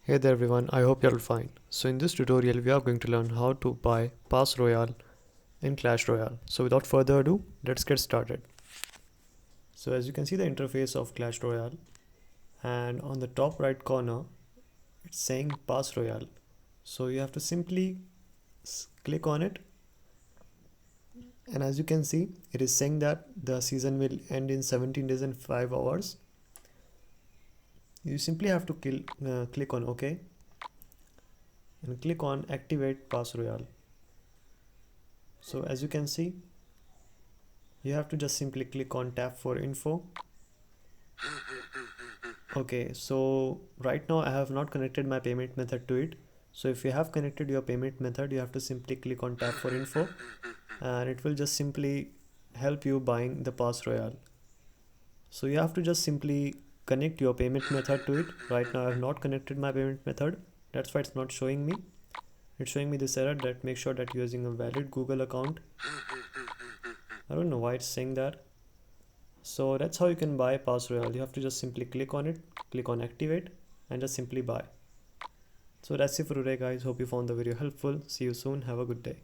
Hey there everyone, I hope you're all fine. So in this tutorial we are going to learn how to buy Pass Royale in Clash Royale. So without further ado, let's get started. So as you can see the interface of Clash Royale, and on the top right corner it's saying Pass Royale. So you have to simply click on it, and as you can see it is saying that the season will end in 17 days and 5 hours. You simply have to click on OK and click on activate Pass Royale. So as you can see, you have to just simply click on tap for info. Okay, so right now I have not connected my payment method to it. So if you have connected your payment method, you have to simply click on tap for info, and it will just simply help you buying the Pass Royale. So you have to just simply connect your payment method to it. Right now I have not connected my payment method. That's why it's not showing me. It's showing me this error that make sure that you're using a valid Google account. I don't know why it's saying that. So that's how you can buy Pass Royale. You have to just simply click on it, click on activate, and just simply buy. So that's it for today guys. Hope you found the video helpful. See you soon. Have a good day.